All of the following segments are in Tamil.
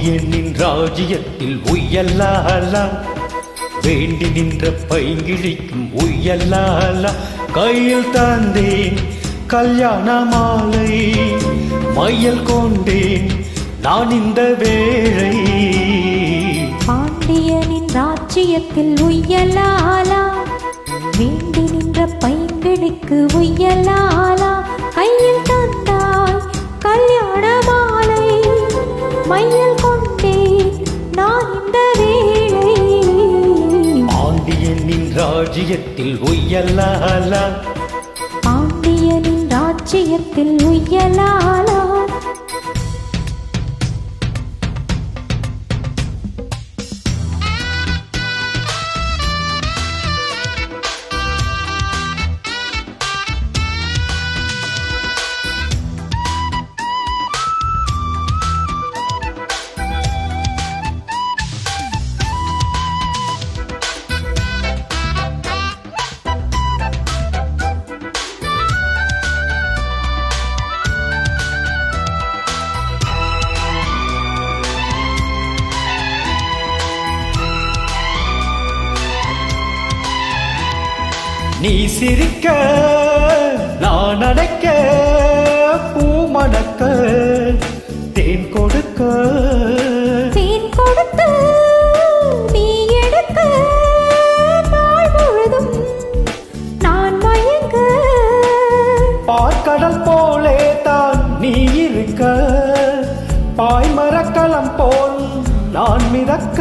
பாண்டியனின் ராஜ்யத்தில் உய்யல்லாலா, வேண்டி நின்ற பைங்கிழிக்கும் உய்யல்லாலா. கையில் தந்தேன் கல்யாண மாலை, மையல் கொண்டேன் நான் இந்த வேளை. பாண்டியனின் ராஜ்யத்தில் உய்யலாலா, வேண்டி நின்ற பைங்கிழிக்கு உய்யலாலா. கையில் தந்தாய் கல்யாண மாலை, மையல் கொண்டேன் நான் இந்த வேளை. பாண்டியனின் ராஜ்யத்தில் உய்யலாலா, பாண்டியனின் ராஜ்யத்தில் உய்யலாலா. நீ சிரிக்க நான் அடைக்க, பூ மணக்க தேன் கொடுக்க. தேன் கொடுத்து நீ எடுக்க, நாள் முழுதும் நான் மயங்க. பார்க்கடல் போலே தான் நீ இருக்க, பாய்மரக்களம் போல் நான் மிதக்க.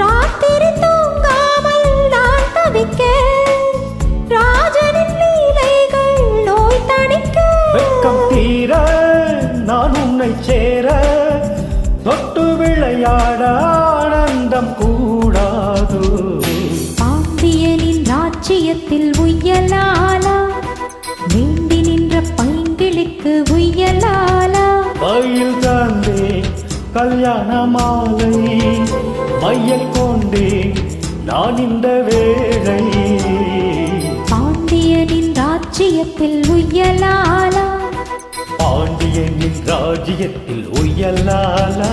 ராத்திரி தூங்காமல் நான் தவிக்க, ராஜனின் லீலைகள் நோய் தணிக்க. வெட்கம் தீர நான் உன்னை சேர, தொட்டு விளையாட ஆனந்தம் கூடாது. பாண்டியனின் ராஜ்யத்தில் உய்யலாலா, வேண்டி நின்ற பைங்கிழிக்கு உய்யலாலா. கையில் தந்தேன் கல்யாண மாலை, மையல் கொண்டேன் நான் இந்த வேளை. பாண்டியனின் ராஜ்யத்தில் உய்யலாலா, பாண்டியனின் ராஜ்யத்தில் உய்யலாலா.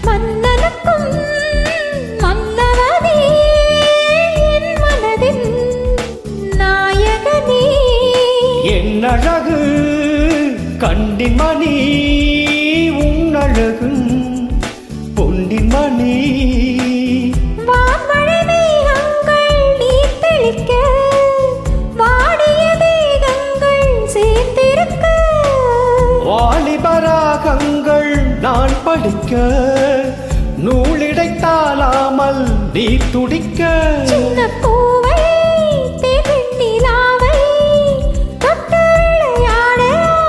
மன்னனுக்கும் மன்னவனே, என் மனதின் நாயகனே. என் அழகு கண்டின் மணி, உன் அழகு பொண்டின் மணி. வான்மழை மேகங்கள் நீர் தெளிக்க, வாடிய தேகங்கள் சேர்ந்திருக்க. வாலிபராகங்கள் நான் படிக்க, நூலிடைத்தாலாமல் நீ துடிக்க. சின்ன பூவை தேனிலாவை, தொட்டு விளையாட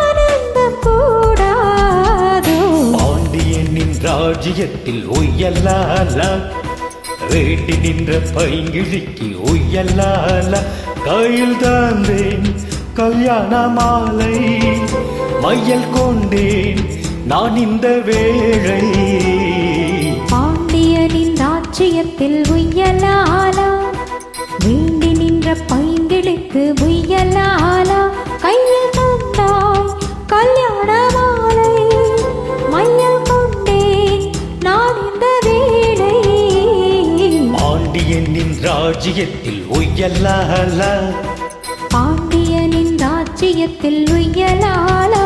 ஆனந்தம் கூடாதோ. பாண்டியனின் ராஜ்யத்தில் உய்யலாலா, வேண்டி நின்ற பைங்கிழிக்கு உய்யலாலா. கையில் தந்தேன் கல்யாண மாலை, மையல் கொண்டேன் நான் இந்த வேளை. பாண்டியனின் ராஜ்யத்தில் உய்யலாலா, வேண்டி நின்ற பைங்கிழிக்கு உய்யலாலா. கையில் தந்தாய் கல்யாண மாலை, மையல் கொண்டேன் நான் இந்த வேளை. பாண்டியனின் ராஜ்யத்தில் உய்யலாலா, பாண்டியனின் ராஜ்யத்தில் உய்யலாலா.